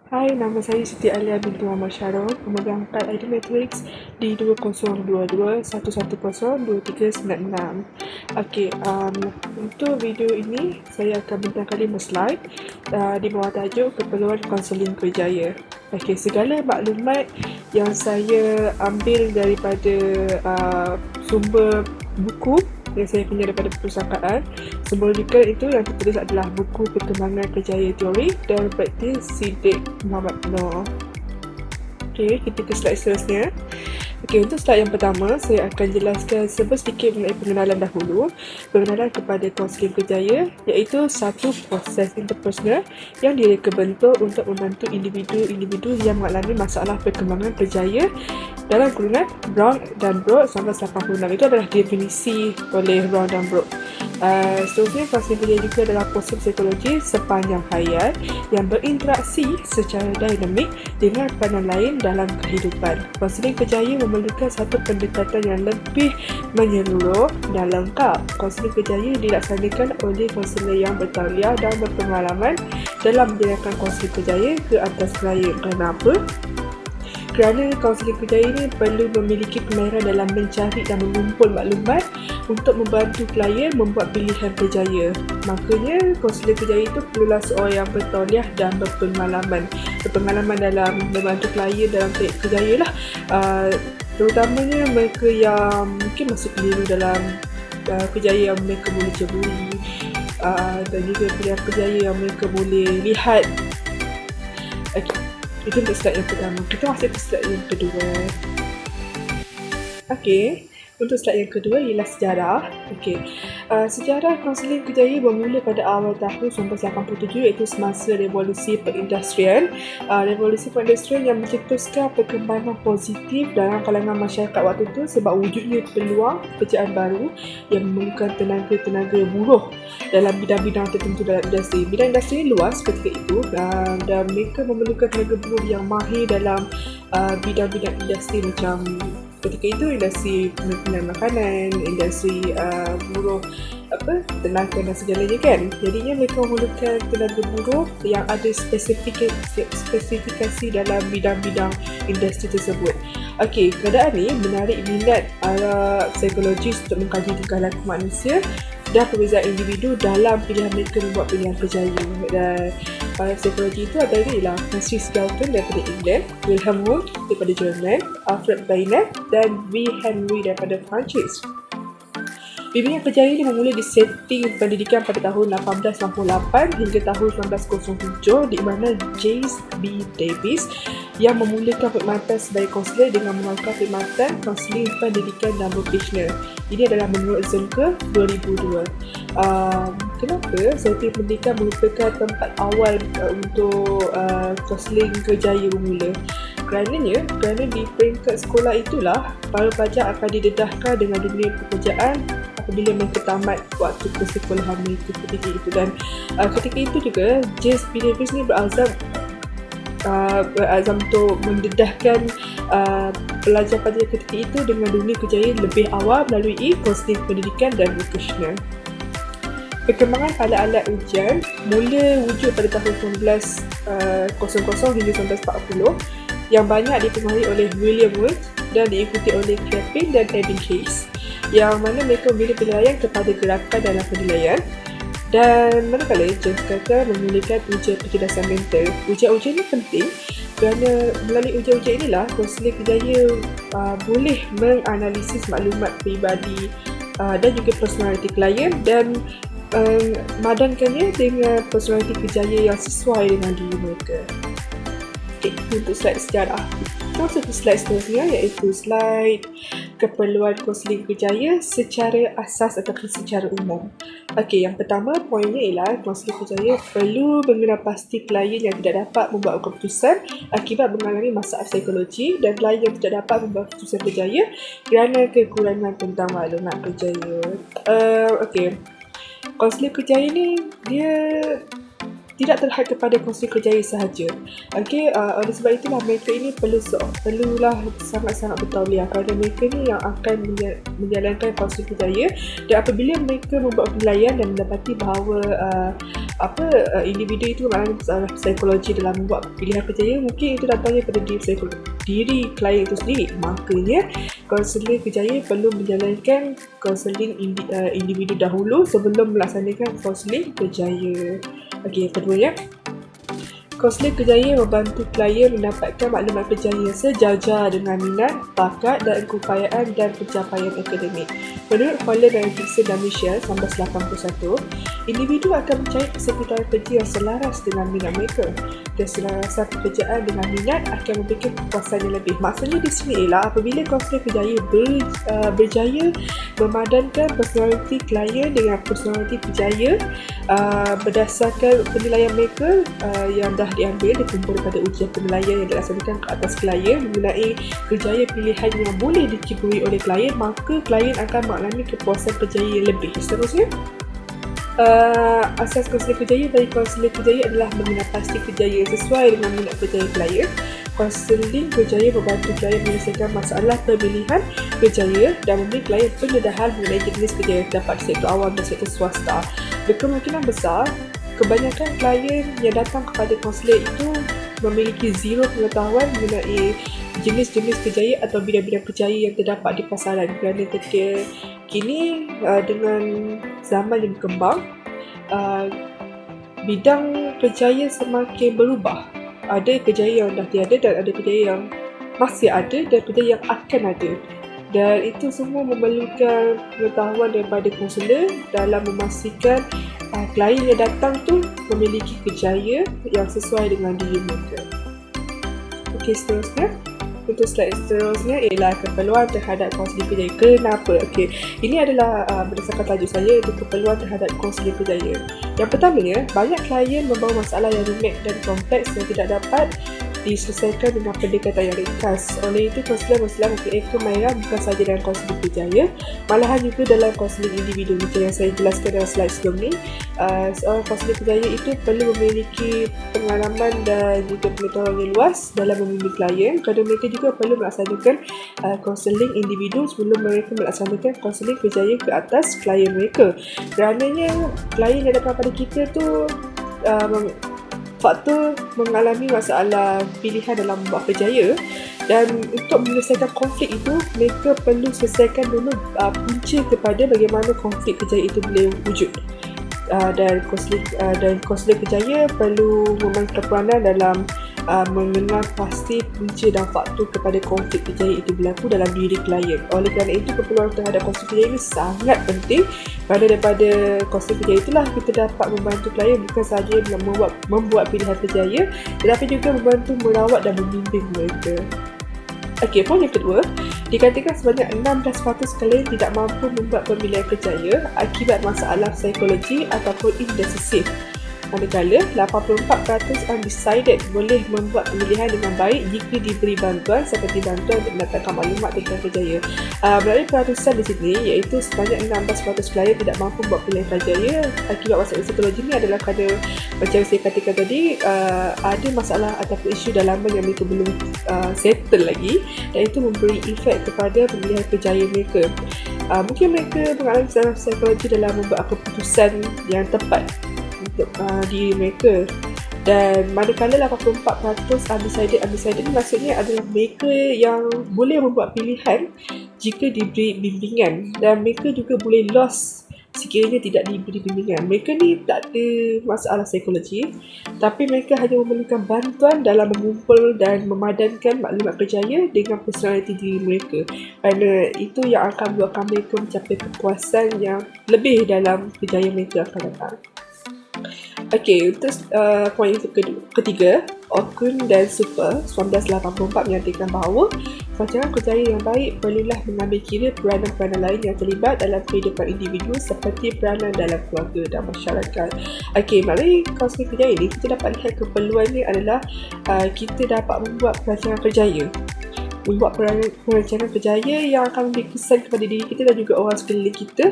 Hai, nama saya Siti Alia binti Muhammad Syarul, pemegang kad ID Matrix di 2022110396. Okey, untuk video ini saya akan bintang kali slide di bawah tajuk keperluan kaunseling kerjaya. Okey, segala maklumat yang saya ambil daripada sumber buku yang saya punya daripada perpustakaan. Semua rujukan itu yang tertulis adalah buku perkembangan kerjaya teori dan praktis Siddiq Muhammad Noor. Okey, kita ke slide seterusnya. Okey, untuk slide yang pertama, saya akan jelaskan sedikit mengenai pengenalan dahulu. Pengenalan kepada kaunseling kerjaya iaitu satu proses interpersonal yang direka bentuk untuk membantu individu-individu yang mengalami masalah perkembangan kerjaya dalam kurungan Brown dan Broad 1986. Itu adalah definisi oleh Brown dan Broad. Seterusnya, kaunseling kerjaya juga adalah proses psikologi sepanjang hayat yang berinteraksi secara dinamik dengan peranan lain dalam kehidupan. Kaunseling kerjaya memerlukan satu pendekatan yang lebih menyeluruh dan lengkap. Kaunseling kerjaya dilaksanakan oleh kaunselor yang bertauliah dan berpengalaman dalam menjalankan kaunseling kerjaya ke atas klien. Kenapa? Kerana kaunseling kerjaya ini perlu memiliki kemahiran dalam mencari dan mengumpul maklumat untuk membantu klien membuat pilihan kerjaya. Makanya kaunseling kerjaya itu perlulah seorang yang bertauliah dan berpengalaman dalam membantu klien dalam kerjaya lah. Terutamanya mereka yang mungkin masih keliru dalam kerjaya yang mereka boleh ceburi, dan juga pilihan kerjaya yang mereka boleh lihat. Okay. Itu untuk slide yang pertama. Kita masuk ke slide yang kedua. Okey, untuk slide yang kedua ialah sejarah. Okey, sejarah kaunseling kerjaya bermula pada awal tahun 1987 iaitu semasa revolusi perindustrian. Revolusi perindustrian yang mencetuskan perkembangan positif dalam kalangan masyarakat waktu itu sebab wujudnya peluang pekerjaan baru yang memerlukan tenaga buruh dalam bidang-bidang tertentu dalam industri. Bidang industri luas ketika itu dan mereka memerlukan tenaga buruh yang mahir dalam bidang-bidang industri macam ketika itu industri penyimpanan makanan, industri buruh tenaga dan segalanya kan. Jadinya mereka memerlukan tenaga buruh yang ada spesifikasi dalam bidang-bidang industri tersebut. Okey, keadaan ni menarik minat para psikologis untuk mengkaji tingkah laku manusia dan perbezaan individu dalam pilihan mereka membuat pilihan kerjaya. Dan para psikologi itu adalah ialah Francis Galton daripada England, Wilhelm Wundt daripada Jerman, Alfred Binet dan V. Henry daripada Perancis. Bimbingan kerjaya ini bermula di setting pendidikan pada tahun 1898 hingga tahun 1907 di mana James B. Davis yang memulakan perkhidmatan sebagai kaunselor dengan mengamalkan perkhidmatan kaunseling pendidikan dan vocational. Ini adalah menurut Zenker 2002. Kenapa setting pendidikan merupakan tempat awal untuk kaunseling kerjaya bermula? Kerana di peringkat sekolah itulah para pelajar akan didedahkan dengan dunia pekerjaan apabila mereka tamat waktu persekolahan mereka ketika itu. Dan ketika itu juga James B. Davis ni berazam untuk mendedahkan pelajar-pelajar ketika itu dengan dunia kerjaya lebih awal melalui kaunseling pendidikan dan vocational. Perkembangan alat-alat ujian mula wujud pada tahun 1900 hingga 1940 yang banyak dipengaruhi oleh William Wundt dan diikuti oleh Clapin dan Evan Case, yang mana mereka memberi penilaian kepada gerakan dalam penilaian. Dan manakala James Carter memulakan ujian kecerdasan mental. Ujian-ujian ini penting kerana melalui ujian-ujian inilah kaunseling kerjaya boleh menganalisis maklumat peribadi dan juga personaliti klien dan madankannya dengan personaliti kerjaya yang sesuai dengan diri mereka. Okey, untuk slide sejarah. Masuk ke slide seterusnya iaitu slide keperluan kaunseling kerjaya secara asas ataupun secara umum. Okey, yang pertama poinnya ialah kaunseling kerjaya perlu mengenal pasti klien yang tidak dapat membuat keputusan akibat mengalami masalah psikologi dan klien yang tidak dapat membuat keputusan kerjaya kerana kekurangan tentang maklumat kerjaya. Okey, kaunseling kerjaya ni dia tidak terhad kepada konsulen kerjaya sahaja. Okey, oleh sebab itulah mereka ini perlulah sangat-sangat bertauliah kerana mereka ni yang akan menjalankan konsulen kerjaya, dan apabila mereka membuat penilaian dan mendapati bahawa individu itu mengalami masalah psikologi dalam membuat pilihan kerjaya, mungkin itu datangnya pada diri klien itu sendiri. Makanya konsulen kerjaya perlu menjalankan konsulen individu dahulu sebelum melaksanakan konsulen kerjaya. Okey, yang kedua ya, konsulen kerjaya membantu klien mendapatkan maklumat kerjaya sejajar dengan minat, bakat dan keupayaan dan pencapaian akademik. Menurut Holland dan Dixon dan Michelle 1981, individu akan mencari sekretariat kerja yang selaras dengan minat mereka. Keselarasan pekerjaan dengan minat akan memberikan kepuasan yang lebih. Maksudnya di sini ialah apabila konsulen kerjaya berjaya memadankan personaliti klien dengan personaliti kerjaya berdasarkan penilaian mereka yang dah diambil dikumpul daripada ujian penilaian yang dilaksanakan ke atas klien mengenai kerjaya pilihan yang boleh dicuburi oleh klien, maka klien akan mengalami kepuasan kerjaya yang lebih. Seterusnya, asas konsulen kerjaya bagi konsulen kerjaya adalah mengenal pasti kerjaya sesuai dengan minat kerjaya klien. Konsulen kerjaya membantu klien menyelesaikan masalah pemilihan kerjaya dan memberi klien pendedahan mengenai jenis kerjaya yang terdapat di sektor awam dan sektor swasta. Berkemungkinan besar, kebanyakan klien yang datang kepada konsulen itu memiliki zero pengetahuan mengenai jenis-jenis kerjaya atau bidang-bidang kerjaya yang terdapat di pasaran, kerana ketika kini dengan zaman yang berkembang, bidang kerjaya semakin berubah. Ada kerjaya yang dah tiada dan ada kerjaya yang masih ada dan kerjaya yang akan ada. Dan itu semua memerlukan pengetahuan daripada konsulen dalam memastikan klien yang datang tu memiliki kerjaya yang sesuai dengan diri mereka. Okey, seterusnya. Untuk slide seterusnya ialah keperluan terhadap konsulen kerjaya. Kenapa? Okey, ini adalah berdasarkan tajuk saya, itu keperluan terhadap konsulen kerjaya. Yang pertamanya, banyak klien membawa masalah yang rumit dan kompleks yang tidak dapat diselesaikan dengan pendekatan yang ringkas. Oleh itu, konsulen itu mereka bukan sahaja dalam konsulen kerjaya, malahan juga dalam konsulen individu. Macam yang saya jelaskan dalam slide sebelum ni, seorang konsulen kerjaya itu perlu memiliki pengalaman dan juga pengetahuan yang luas dalam membimbing klien, kerana mereka juga perlu melaksanakan konsulen individu sebelum mereka melaksanakan konsulen kerjaya ke atas klien mereka. Kerananya klien yang datang pada kita tu faktor mengalami masalah pilihan dalam membuat kerjaya, dan untuk menyelesaikan konflik itu mereka perlu selesaikan dulu punca kepada bagaimana konflik kerjaya itu boleh wujud. Dan konsulen kerjaya perlu memainkan peranan dalam mengenal pasti punca dan faktor kepada konflik kerjaya itu berlaku dalam diri klien. Oleh kerana itu, keperluan terhadap konsulen kerjaya ini sangat penting, kerana daripada konsulen kerjaya itulah kita dapat membantu klien bukan sahaja membuat pilihan kerjaya, tetapi juga membantu merawat dan membimbing mereka. Okey, poin yang kedua, dikatakan sebanyak 16% klien tidak mampu membuat pemilihan kerjaya akibat masalah psikologi ataupun indecisif. Manakala 84% undecided boleh membuat pemilihan dengan baik jika diberi bantuan seperti bantuan untuk mendatangkan maklumat tentang kerjaya. Melalui peratusan di sini, iaitu sebanyak 16% klien tidak mampu membuat pilihan kerjaya akibat masalah psikologi ini adalah kerana, macam saya katakan tadi, ada masalah ataupun isu dalaman yang mereka belum settle lagi, dan itu memberi efek kepada pemilihan kerjaya mereka. Mungkin mereka mengalami masalah psikologi dalam membuat keputusan yang tepat untuk diri mereka. Dan manakala 84% undecided ni maksudnya adalah mereka yang boleh membuat pilihan jika diberi bimbingan, dan mereka juga boleh lost sekiranya tidak diberi bimbingan. Mereka ni tak ada masalah psikologi, tapi mereka hanya memerlukan bantuan dalam mengumpul dan memadankan maklumat kerjaya dengan personaliti diri mereka, kerana itu yang akan buatkan mereka mencapai kepuasan yang lebih dalam kerjaya mereka akan datang. Okey, untuk poin ketiga, Okun dan Super 1984 menyatakan bahawa rancangan kerjaya yang baik perlulah mengambil kira peranan-peranan lain yang terlibat dalam kehidupan individu seperti peranan dalam keluarga dan masyarakat. Okey, melalui konsulen kerjaya ini, kita dapat lihat keperluannya adalah kita dapat membuat rancangan kerjaya membuat perancangan kerjaya yang akan memberi kesan kepada diri kita dan juga orang sekeliling kita,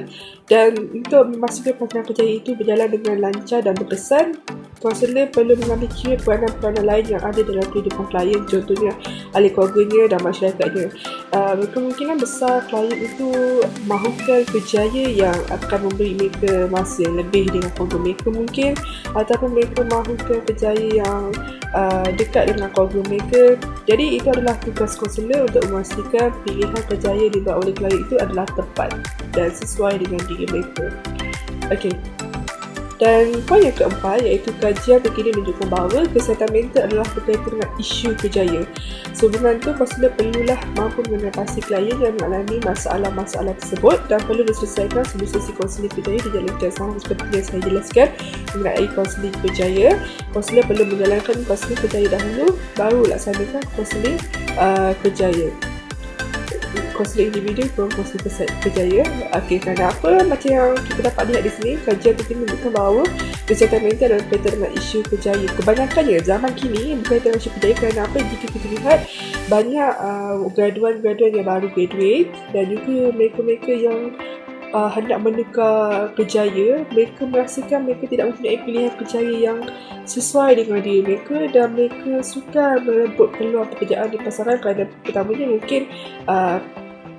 dan untuk memastikan perancangan kerjaya itu berjalan dengan lancar dan berkesan, konselor perlu mengambil kira peranan-peranan lain yang ada dalam kehidupan klien, contohnya ahli keluarganya dan masyarakatnya. Kemungkinan besar klien itu mahukan kerjaya yang akan memberi mereka masa yang lebih dengan keluarga mereka mungkin, ataupun mereka mahukan kerjaya yang dekat dengan keluarga mereka. Jadi itu adalah tugas konselor untuk memastikan pilihan kerjaya yang dibuat oleh klien itu adalah tepat dan sesuai dengan diri mereka. Okey. Dan poin yang keempat iaitu kajian terkini menunjukkan bahawa kesihatan mental adalah berkaitan dengan isu kerjaya. Sebelum itu, konselor perlulah mampu mengatasi klien yang mengalami masalah-masalah tersebut dan perlu diselesaikan sebelum sesi konseling kerjaya dijalankan. Sama seperti yang saya jelaskan mengenai konseling kerjaya, konselor perlu menjalankan konseling kerjaya dahulu, baru laksanakan konseling kerjaya. Konseling individu dan konseling kerjaya. Okey, kerana apa? Macam yang kita dapat lihat di sini, kajian terkini menunjukkan bahawa kesihatan mental adalah berkaitan dengan isu kerjaya. Kebanyakannya zaman kini berkaitan dengan isu kerjaya. Kerana apa? Jika kita lihat banyak graduan-graduan yang baru graduate dan juga mereka-mereka yang hendak menukar kerjaya, mereka merasakan mereka tidak mempunyai pilihan kerjaya yang sesuai dengan diri mereka dan mereka sukar merebut peluang pekerjaan di pasaran kerana pertamanya mungkin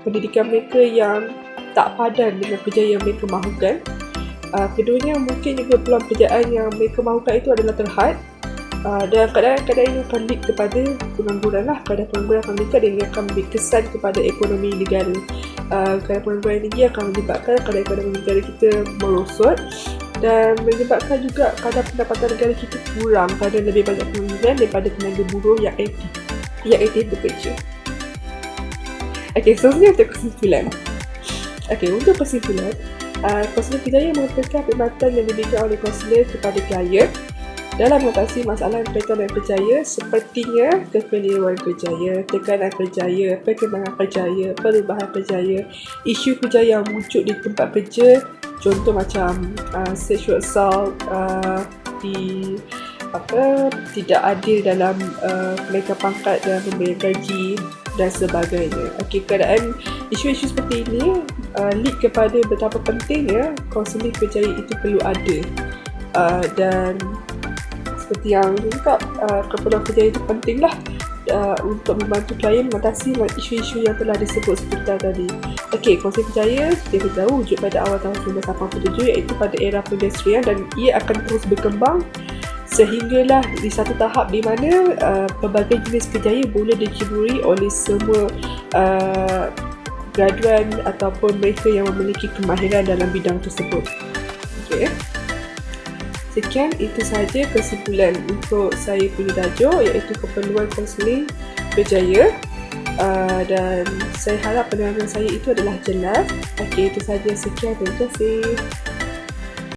pendidikan mereka yang tak padan dengan kerjaya yang mereka mahukan. Keduanya mungkin juga peluang pekerjaan yang mereka mahukan itu adalah terhad, dan kadang-kadang ini akan lead kepada pengangguran keadaan pengangguran akan meningkat dan ini akan memberi kesan kepada ekonomi negara. Keadaan pengangguran tinggi akan menyebabkan keadaan negara kita merosot dan menyebabkan juga kadar pendapatan negara kita kurang kerana lebih banyak pengangguran daripada tenaga buruh yang aktif bekerja. Okey, seterusnya untuk kesimpulan. Okey, untuk kesimpulan, konselor kerjaya mengatakan perkhidmatan yang diberikan oleh konselor kepada klien dalam mengatasi masalah yang berkaitan dengan kerjaya sepertinya kekeliruan kerjaya, tekanan kerjaya, perkembangan kerjaya, perubahan kerjaya, isu kerjaya yang wujud di tempat kerja, contoh macam sexual assault, tidak adil dalam kenaikan pangkat dan pemberian gaji dan sebagainya. Okey, keadaan isu-isu seperti ini lead kepada betapa pentingnya konseling kerjaya itu perlu ada, dan seperti yang cakap, keperluan kerjaya itu pentinglah untuk membantu klien mengatasi isu-isu yang telah disebut seperti tadi. Okey, konseling kerjaya seperti kita tahu wujud pada awal tahun 1987 iaitu pada era pedestrian dan ia akan terus berkembang sehinggalah di satu tahap di mana pelbagai jenis kerjaya boleh diceburi oleh semua graduan ataupun mereka yang memiliki kemahiran dalam bidang tersebut. Okey. Sekian, itu sahaja kesimpulan untuk saya punya tajuk iaitu keperluan konseling kerjaya, dan saya harap penerangan saya itu adalah jelas. Okey, itu sahaja. Sekian, terima kasih.